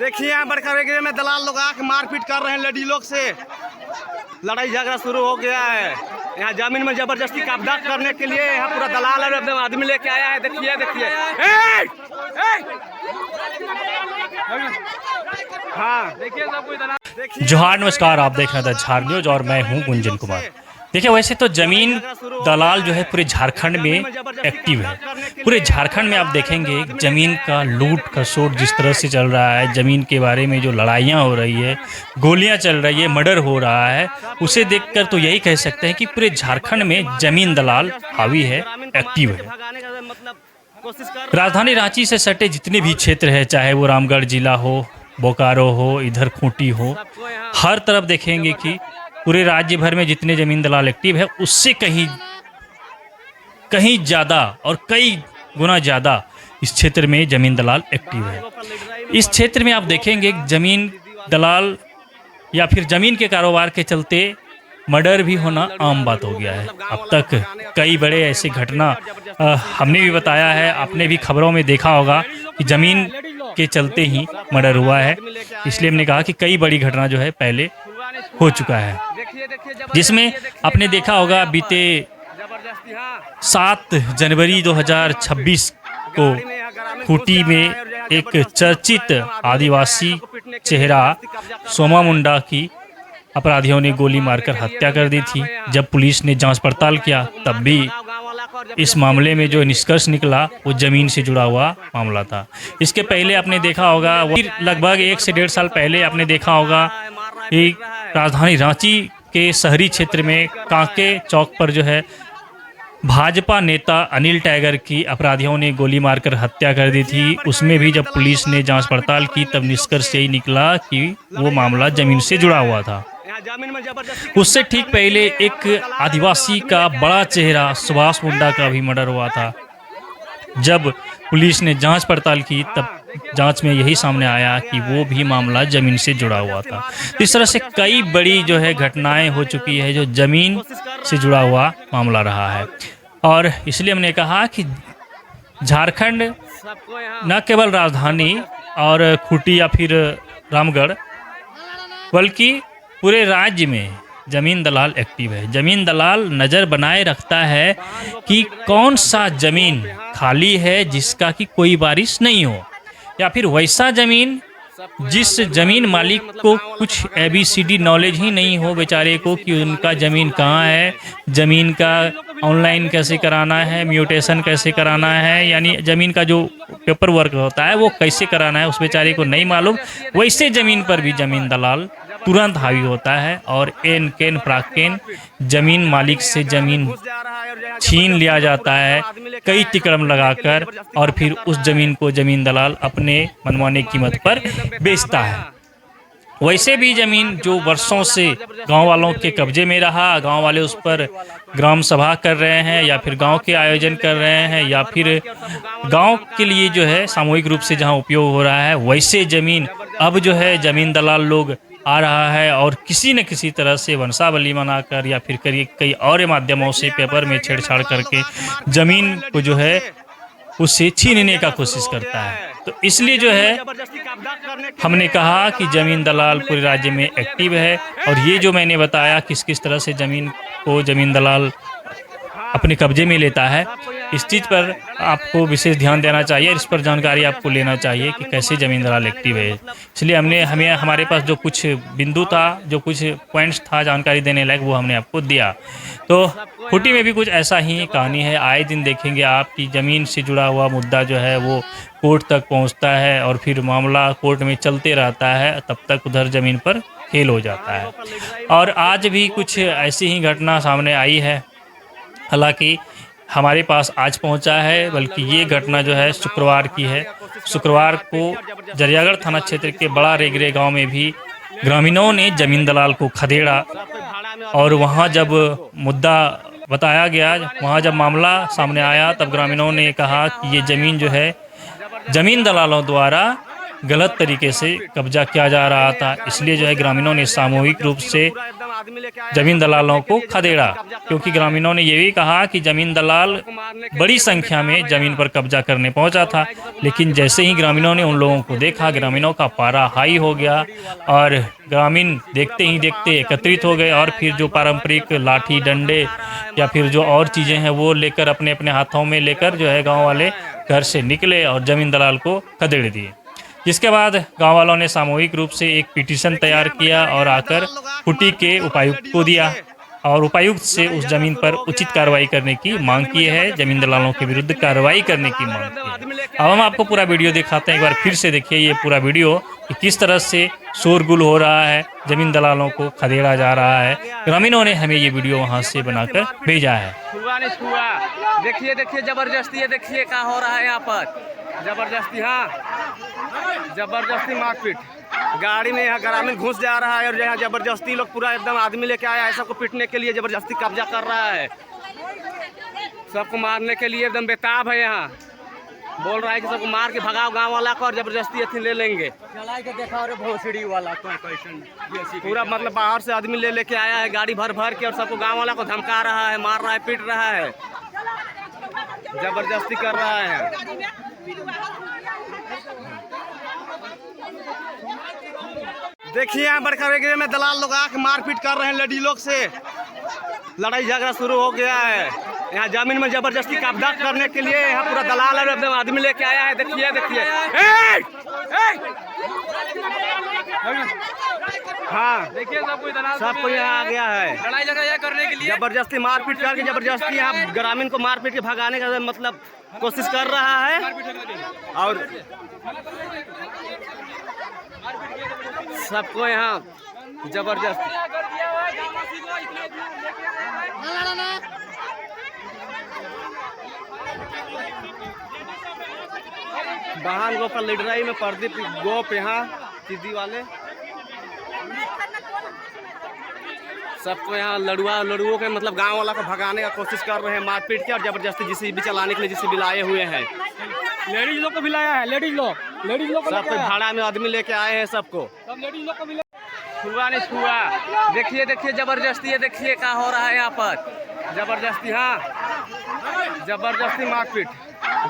देखिए यहाँ बड़का एरिया में दलाल लोग आके मारपीट कर रहे हैं लेडी लोग से। लड़ाई झगड़ा शुरू हो गया है। यहाँ जमीन में जबरदस्ती कब्जा करने के लिए यहाँ पूरा दलाल और एकदम आदमी लेके आया है। देखिए देखिए हाँ देखिए सब कोई जोहार, नमस्कार। आप देख रहे हैं झार न्यूज और मैं हूं गुंजन कुमार। देखिए, वैसे तो जमीन दलाल जो है पूरे झारखंड में एक्टिव है। पूरे झारखंड में आप देखेंगे जमीन का लूट खसोट जिस तरह से चल रहा है, जमीन के बारे में जो लड़ाइयाँ हो रही है, गोलियां चल रही है, मर्डर हो रहा है, उसे देखकर तो यही कह सकते हैं कि पूरे झारखंड में जमीन दलाल हावी है, एक्टिव है। राजधानी रांची से सटे जितने भी क्षेत्र है, चाहे वो रामगढ़ जिला हो, बोकारो हो, इधर खूंटी हो, हर तरफ देखेंगे कि पूरे राज्य भर में जितने जमीन दलाल एक्टिव है उससे कहीं ज़्यादा और कई गुना ज़्यादा इस क्षेत्र में जमीन दलाल एक्टिव है। इस क्षेत्र में आप देखेंगे जमीन दलाल या फिर जमीन के कारोबार के चलते मर्डर भी होना आम बात हो गया है। अब तक कई बड़े ऐसे घटना हमने भी बताया है, आपने भी खबरों में देखा होगा कि जमीन के चलते ही मर्डर हुआ है। इसलिए हमने कहा कि कई बड़ी घटना जो है पहले हो चुका है, जिसमें आपने देखा होगा बीते 7 जनवरी 2026 को खूंटी में एक चर्चित आदिवासी चेहरा सोमा मुंडा की अपराधियों ने गोली मारकर हत्या कर दी थी। जब पुलिस ने जांच पड़ताल किया तब भी इस मामले में जो निष्कर्ष निकला वो जमीन से जुड़ा हुआ मामला था। इसके पहले आपने देखा होगा लगभग 1 से 1.5 साल पहले आपने देखा होगा कि राजधानी रांची के शहरी क्षेत्र में कांके चौक पर जो है भाजपा नेता अनिल टाइगर की अपराधियों ने गोली मारकर हत्या कर दी थी। उसमें भी जब पुलिस ने जांच पड़ताल की तब निष्कर्ष यही निकला कि वो मामला जमीन से जुड़ा हुआ था। उससे ठीक पहले एक आदिवासी का बड़ा चेहरा सुभाष मुंडा का भी मर्डर हुआ था। जब पुलिस ने जांच पड़ताल की तब जांच में यही सामने आया कि वो भी मामला जमीन से जुड़ा हुआ था। इस तरह से कई बड़ी जो है घटनाएं हो चुकी है जो जमीन से जुड़ा हुआ मामला रहा है। और इसलिए हमने कहा कि झारखंड न केवल राजधानी और खूंटी या फिर रामगढ़ बल्कि पूरे राज्य में जमीन दलाल एक्टिव है। जमीन दलाल नज़र बनाए रखता है कि कौन सा ज़मीन खाली है जिसका कि कोई बारिश नहीं हो, या फिर वैसा ज़मीन जिस ज़मीन मालिक को कुछ ABCD नॉलेज ही नहीं हो बेचारे को कि उनका ज़मीन कहाँ है, ज़मीन का ऑनलाइन कैसे कराना है, म्यूटेशन कैसे कराना है, यानी ज़मीन का जो पेपर वर्क होता है वो कैसे कराना है उस बेचारे को नहीं मालूम। वैसे ज़मीन पर भी जमीन दलाल तुरंत हावी होता है और एन केन प्राकेन जमीन मालिक से ज़मीन छीन लिया जाता है कई तिकड़म लगाकर, और फिर उस ज़मीन को ज़मीन दलाल अपने मनमाने कीमत पर बेचता है। वैसे भी ज़मीन जो वर्षों से गांव वालों के कब्जे में रहा, गांव वाले उस पर ग्राम सभा कर रहे हैं या फिर गांव के आयोजन कर रहे हैं या फिर गांव के लिए जो है सामूहिक रूप से जहां उपयोग हो रहा है, वैसे ज़मीन अब जो है ज़मीन दलाल लोग आ रहा है और किसी न किसी तरह से वंशावली बनाकर या फिर कई और माध्यमों से पेपर में छेड़छाड़ करके ज़मीन को जो है उससे छीनने का कोशिश करता है। तो इसलिए जो है हमने कहा कि जमीन दलाल पूरे राज्य में एक्टिव है। और ये जो मैंने बताया किस किस तरह से ज़मीन को जमीन दलाल अपने कब्जे में लेता है, इस चीज़ पर आपको विशेष ध्यान देना चाहिए, इस पर जानकारी आपको लेना चाहिए कि कैसे ज़मीन दलाल एक्टिव है। इसलिए हमारे पास जो कुछ बिंदु था, जो कुछ पॉइंट्स था जानकारी देने लायक, वो हमने आपको दिया। तो खूंटी में भी कुछ ऐसा ही कहानी है। आए दिन देखेंगे आप कि ज़मीन से जुड़ा हुआ मुद्दा जो है वो कोर्ट तक पहुँचता है और फिर मामला कोर्ट में चलते रहता है, तब तक उधर ज़मीन पर खेल हो जाता है। और आज भी कुछ ऐसी ही घटना सामने आई है, हालांकि हमारे पास आज पहुंचा है, बल्कि ये घटना जो है शुक्रवार की है। शुक्रवार को जरियागढ़ थाना क्षेत्र के बड़ा रेगरे गांव में भी ग्रामीणों ने जमीन दलाल को खदेड़ा और वहां जब मुद्दा बताया गया, वहां जब मामला सामने आया, तब ग्रामीणों ने कहा कि ये ज़मीन जो है ज़मीन दलालों द्वारा गलत तरीके से कब्जा किया जा रहा था। इसलिए जो है ग्रामीणों ने सामूहिक रूप से जमीन दलालों को खदेड़ा, क्योंकि ग्रामीणों ने ये भी कहा कि जमीन दलाल बड़ी संख्या में जमीन पर कब्जा करने पहुंचा था। लेकिन जैसे ही ग्रामीणों ने उन लोगों को देखा, ग्रामीणों का पारा हाई हो गया और ग्रामीण देखते ही देखते एकत्रित हो गए और फिर जो पारंपरिक लाठी डंडे या फिर जो और चीज़ें हैं वो लेकर अपने अपने हाथों में लेकर जो है गाँव वाले घर से निकले और जमीन दलाल को खदेड़ दिए। जिसके बाद गांव वालों ने सामूहिक रूप से एक पिटीशन तैयार किया और आकर खूंटी के उपायुक्त को दिया और उपायुक्त से उस जमीन पर उचित कार्रवाई करने की मांग की है, जमीन दलालों के विरुद्ध कार्रवाई करने की मांग की है। अब हम आपको पूरा वीडियो दिखाते हैं, एक बार फिर से देखिए ये पूरा वीडियो कि किस तरह से शोरगुल हो रहा है, जमीन दलालों को खदेड़ा जा रहा है। ग्रामीणों ने हमें ये वीडियो वहाँ से बनाकर भेजा है। देखिए देखिए जबरदस्ती है, देखिए क्या हो रहा है यहाँ पर, जबरदस्ती, हाँ जबरदस्ती मारपीट। गाड़ी में यहाँ ग्रामीण घुस जा रहा है और यहाँ जबरदस्ती लोग पूरा एकदम आदमी लेके आया है, सबको पीटने के लिए जबरदस्ती कब्जा कर रहा है, सबको मारने के लिए एकदम बेताब है। यहाँ बोल रहा है कि सबको मार के भगाओ गांव वाला को और जबरदस्ती अथी ले लेंगे। चला के देखा और भोसड़ी वाला पूरा मतलब बाहर से आदमी ले लेके आया है गाड़ी भर भर के और सबको गांव वाला को धमका रहा है, मार रहा है, पीट रहा है, जबरदस्ती कर रहा है। देखिए यहाँ बड़का एरिया में दलाल लोग आके मारपीट कर रहे हैं, लेडी लोग से लड़ाई झगड़ा शुरू हो गया है। यहाँ जमीन में जबरदस्ती कब्जा करने के लिए यहाँ पूरा दलाल है एकदम आदमी लेके आया है। देखिए देखिए, हाँ देखिए सबको यहाँ आ गया है लड़ाई झगड़ा करने के लिए, जबरदस्ती मारपीट करके जबरदस्ती यहाँ ग्रामीण को मारपीट के भगाने का मतलब कोशिश कर रहा है। और सबको यहाँ जबरदस्त बहन गोपाल लीडराई में प्रदीप गोप यहाँ सीधी वाले सबको यहाँ लड़ुओं के मतलब गांव वाला को भगाने का कोशिश कर रहे हैं, मारपीट के और जबरदस्ती जिसे भी चलाने के लिए जिसे भी लाए हुए हैं। लेडीज लोग को भी लाया है, लेडीज लोग सबको भाड़ा में आदमी लेके आए हैं, सबको सब लेडीज लोग को भी छुआ नहीं छुआ। देखिए देखिए जबरदस्ती है, देखिए क्या हो रहा है यहाँ पर, जबरदस्ती, हाँ जबरदस्ती मारपीट।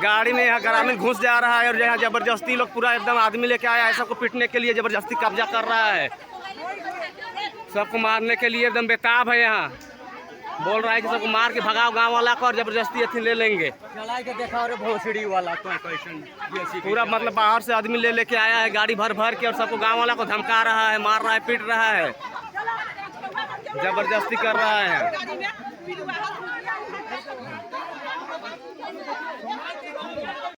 गाड़ी में यहाँ ग्रामीण घुस जा रहा है और यहाँ जबरदस्ती लोग पूरा एकदम आदमी लेके आया है, सबको पीटने के लिए जबरदस्ती कब्जा कर रहा है, सबको मारने के लिए एकदम बेताब है। यहाँ बोल रहा है कि सबको मार के भगाओ गांव वाला को और जबरदस्ती अथी ले लेंगे। चला के देखा और भोसड़ी वाला पूरा मतलब बाहर से आदमी ले लेके आया है गाड़ी भर भर के और सबको गांव वाला को धमका रहा है, मार रहा है, पीट रहा है, जबरदस्ती कर रहा है।